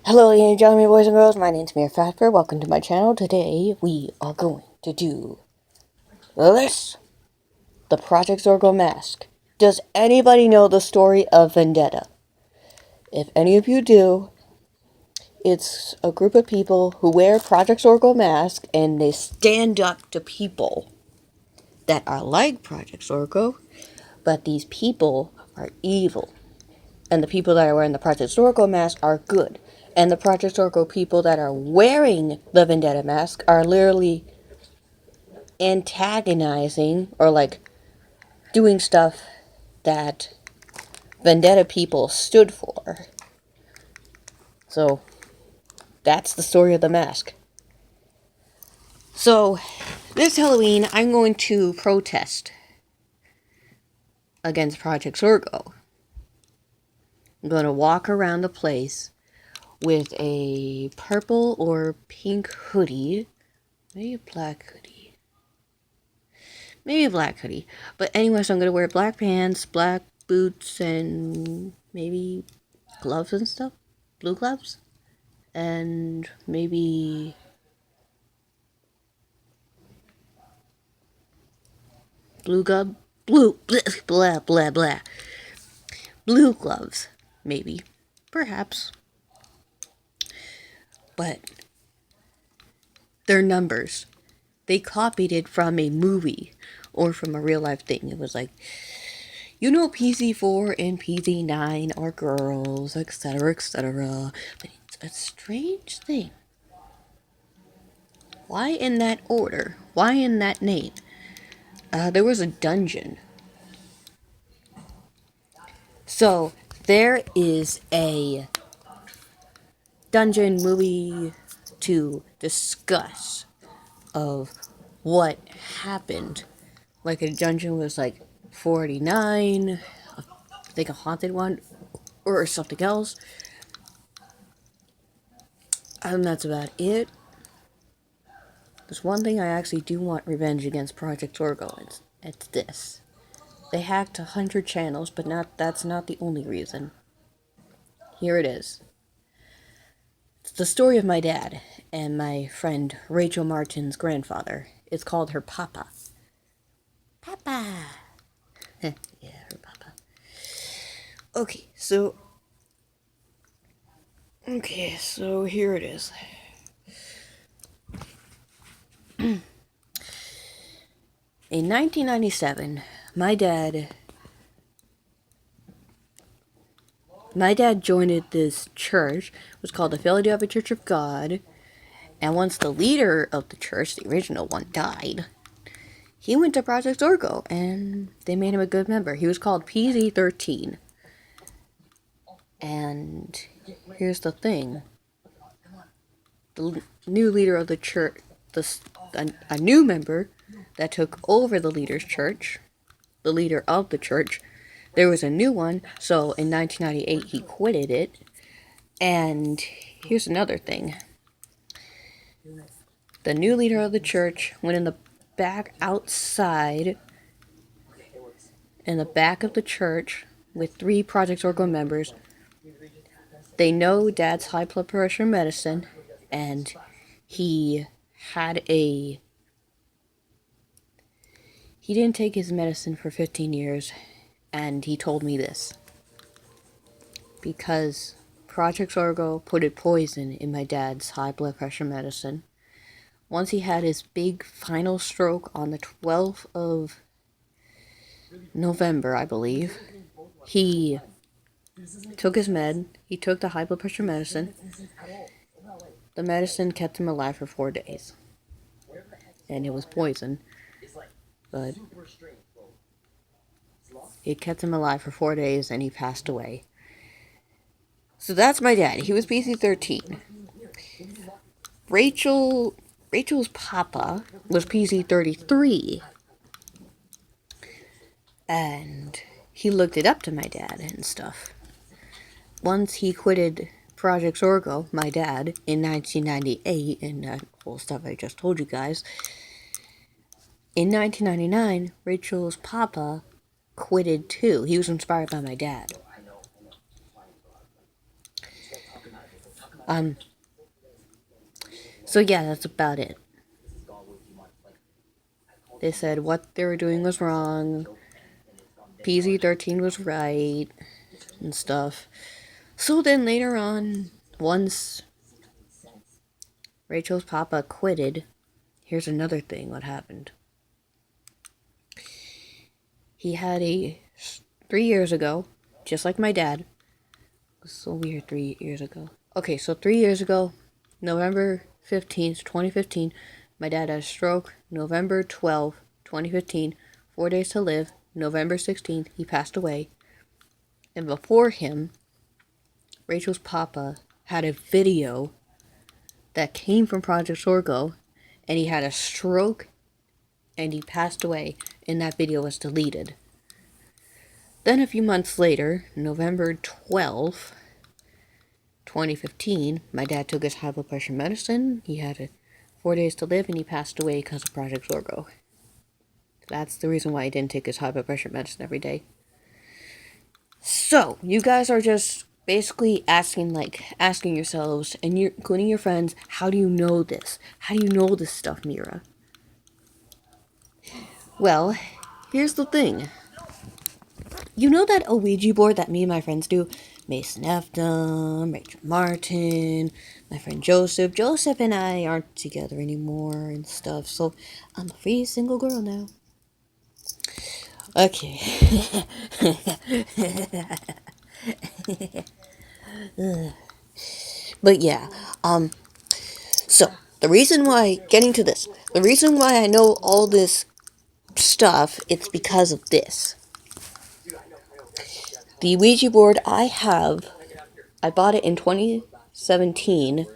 Hello, ladies and gentlemen, boys and girls. My name's Mir Fatfer. Welcome to my channel. Today, we are going to do this. The Project Zorgo mask. Does anybody know the story of Vendetta? If any of you do, it's a group of people who wear Project Zorgo mask and they stand up to people that are like Project Zorgo, but these people are evil. And the people that are wearing the Project Zorgo mask are good. And the Project Zorgo people that are wearing the Vendetta mask are literally antagonizing or like doing stuff that Vendetta people stood for. So that's the story of the mask. So this Halloween, I'm going to protest against Project Zorgo. I'm going to walk around the place with a purple or pink hoodie, maybe a black hoodie. Maybe a black hoodie. But anyway, so I'm going to wear black pants, black boots, and maybe gloves and stuff. Blue gloves. And maybe blue, blah, blah, blah. Blue gloves. Maybe. Perhaps. But they're numbers. They copied it from a movie or from a real life thing. It was like, you know, PC4 and PC9 are girls, etc., etc. But it's a strange thing. Why in that order? Why in that name? There was a dungeon. So, there is a dungeon movie to discuss of what happened. Like a dungeon was like 49, I think a haunted one, or something else. And that's about it. There's one thing I actually do want revenge against Project Zorgo. It's this. They hacked 100 channels, but that's not the only reason. Here it is. It's the story of my dad and my friend Rachel Martin's grandfather. It's called her Papa. Papa! Yeah, her Papa. Okay, so here it is. In 1997, my dad joined this church. It was called the Philadelphia Church of God. And once the leader of the church, the original one, died, he went to Project Zorgo, and they made him a good member. He was called PZ13. And here's the thing. The new leader of the church, a new member that took over the leader's church, the leader of the church, there was a new one, so in 1998 he quitted it. And here's another thing. The new leader of the church went in the back outside, in the back of the church, with 3 Project Zorgo members. They know Dad's high blood pressure medicine, and he didn't take his medicine for 15 years, and he told me this. Because Project Zorgo put a poison in my dad's high blood pressure medicine. Once he had his big final stroke on the 12th of November, I believe, he took his he took the high blood pressure medicine. The medicine kept him alive for 4 days. And it was poison, but it kept him alive for 4 days and he passed away. So that's my dad. He was PC13. Rachel's papa was PC33. And he looked it up to my dad and stuff. Once he quitted Project Zorgo, my dad, in 1998, and that whole stuff I just told you guys, in 1999, Rachel's papa quitted too. He was inspired by my dad. Um, so yeah, that's about it. They said what they were doing was wrong, PZ-13 was right, and stuff. So then later on, once Rachel's papa quitted, here's another thing what happened. He had 3 years ago, just like my dad. It was so weird 3 years ago. Okay, so 3 years ago, November 15th, 2015, my dad had a stroke. November 12th, 2015, 4 days to live. November 16th, he passed away. And before him, Rachel's papa had a video that came from Project Zorgo, and he had a stroke and he passed away, and that video was deleted. Then a few months later, November 12th, 2015, my dad took his high blood pressure medicine. He had 4 days to live, and he passed away because of Project Zorgo. That's the reason why he didn't take his high blood pressure medicine every day. So, you guys are just basically asking yourselves, and you're including your friends, how do you know this? How do you know this stuff, Mira? Well, here's the thing. You know that Ouija board that me and my friends do? Mason Efton, Rachel Martin, my friend Joseph. Joseph and I aren't together anymore and stuff, so I'm a free single girl now. Okay. But yeah, so the reason why, getting to this, the reason why I know all this stuff, it's because of this. The Ouija board I bought it in 2017,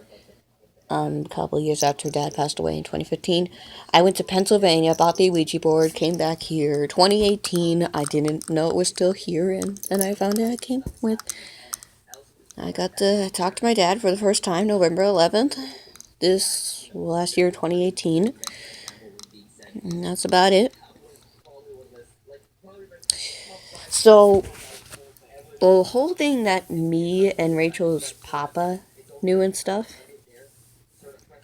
a couple years after Dad passed away in 2015. I went to Pennsylvania, bought the Ouija board, came back here. 2018, I didn't know it was still here, and I found it. I got to talk to my dad for the first time, November 11th, this last year, 2018. And that's about it. So, the whole thing that me and Rachel's papa knew and stuff,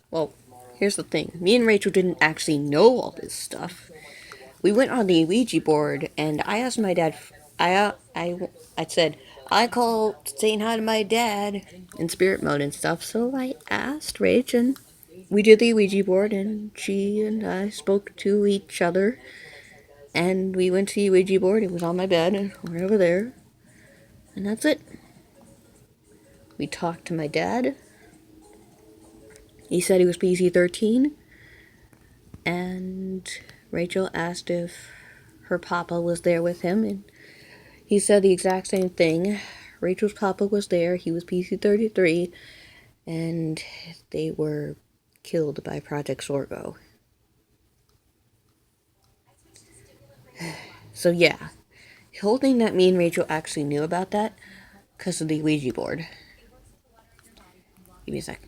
well, here's the thing. Me and Rachel didn't actually know all this stuff. We went on the Ouija board, and I asked my dad, I said, I called saying hi to my dad in spirit mode and stuff, so I asked Rach, and we did the Ouija board, and she and I spoke to each other, and we went to the Ouija board. It was on my bed, and we're over there, and that's it. We talked to my dad. He said he was PZ-13, and Rachel asked if her papa was there with him, and he said the exact same thing. Rachel's papa was there. He was PZ-33, and they were killed by Project Zorgo. So yeah, the whole thing that me and Rachel actually knew about that because of the Ouija board. Give me a sec.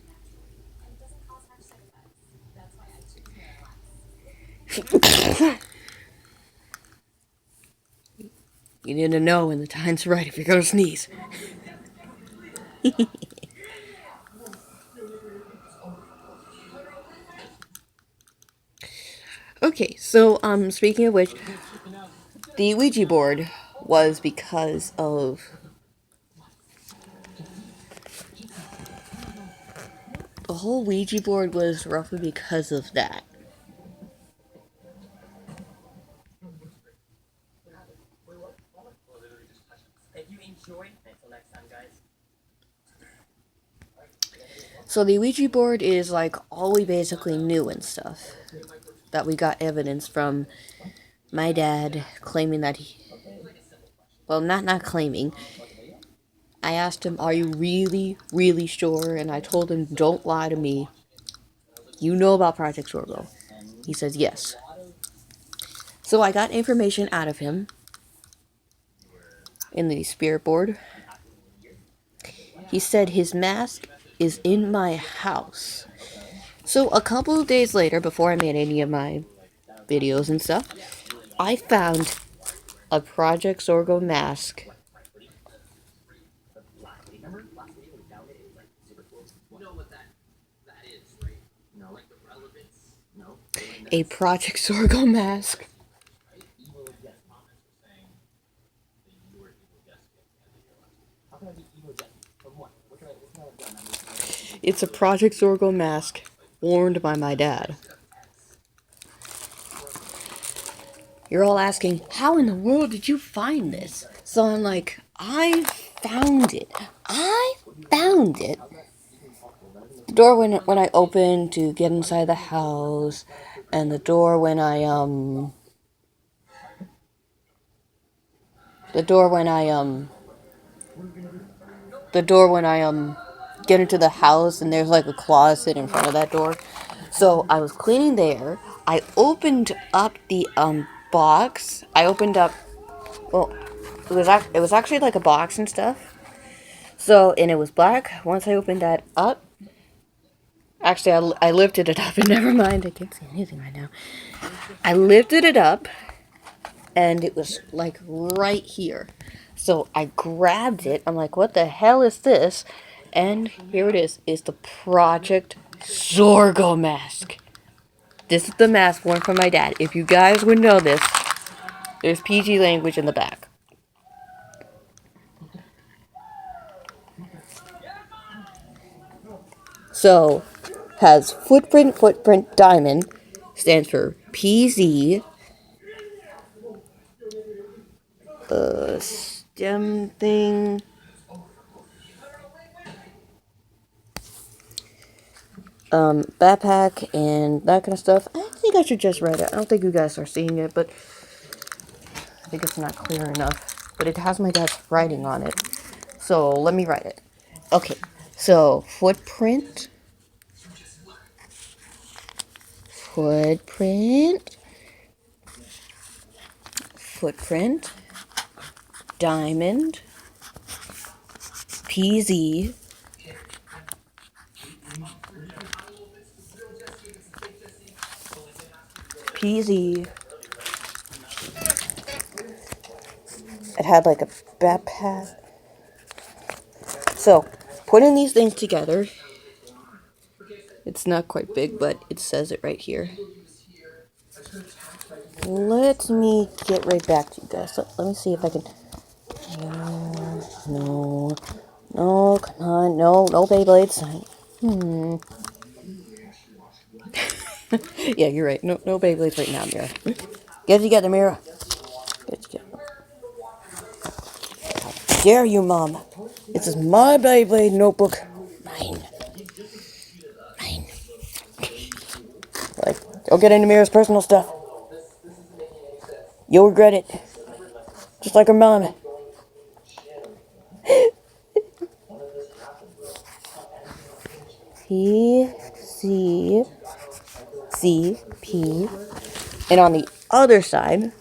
You need to know when the time's right if you're gonna sneeze. Okay, so speaking of which, the Ouija board was because of the whole Ouija board was roughly because of that. So the Ouija board is like all we basically knew and stuff. That we got evidence from my dad claiming that well, not claiming. I asked him, are you really, really sure? And I told him, don't lie to me. You know about Project Zorgo. He says, yes. So I got information out of him in the spirit board. He said his mask is in my house. So a couple of days later, before I made any of my videos and stuff, I found a Project Zorgo mask a Project Zorgo mask. It's a Project Zorgo mask worn by my dad. You're all asking, how in the world did you find this? So I'm like, I found it. I found it. The door when I opened to get inside the house, and the door when I the door when I get into the house, and there's like a closet in front of that door. So I was cleaning there. I opened up the box. I opened up. Well, it was actually like a box and stuff. So, and it was black. Once I opened that up, actually I lifted it up, and never mind, I can't see anything right now. I lifted it up, and it was like right here. So I grabbed it. I'm like, what the hell is this? And here it is. It's the Project Zorgo mask. This is the mask worn from my dad. If you guys would know this, there's PG language in the back. So, has footprint, diamond, stands for PZ, stem thing, backpack, and that kind of stuff. I think I should just write it. I don't think you guys are seeing it, but I think it's not clear enough. But it has my dad's writing on it. So, let me write it. Okay, so, footprint, diamond, PZ, It had like a backpack. So, putting these things together, it's not quite big, but it says it right here. Let me get right back to you guys. Let me see if I can. No, come on, no Beyblades. Yeah, you're right. No Beyblades right now, Mira. Get it together, Mira. Get it together. How dare you, Mom? This is my Beyblade notebook. Mine. Like, don't get into Mira's personal stuff. You'll regret it. Just like her mom. P, C, C, P. And on the other side,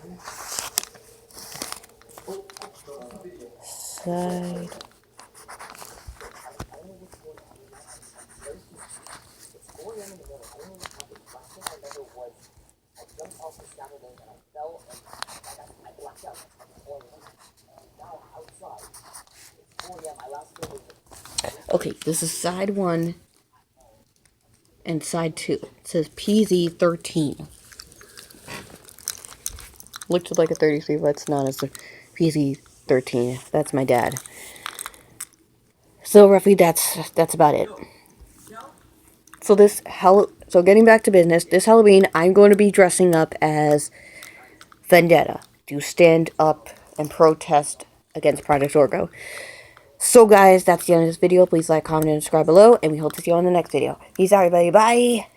okay, this is side 1 and side 2. It says PZ13. Looks like a 33, but it's not. It's a PZ13. That's my dad. So roughly, that's about it. So getting back to business, this Halloween, I'm going to be dressing up as Vendetta to stand up and protest against Project Zorgo. So guys, that's the end of this video. Please like, comment, and subscribe below, and we hope to see you on the next video. Peace out, everybody. Bye!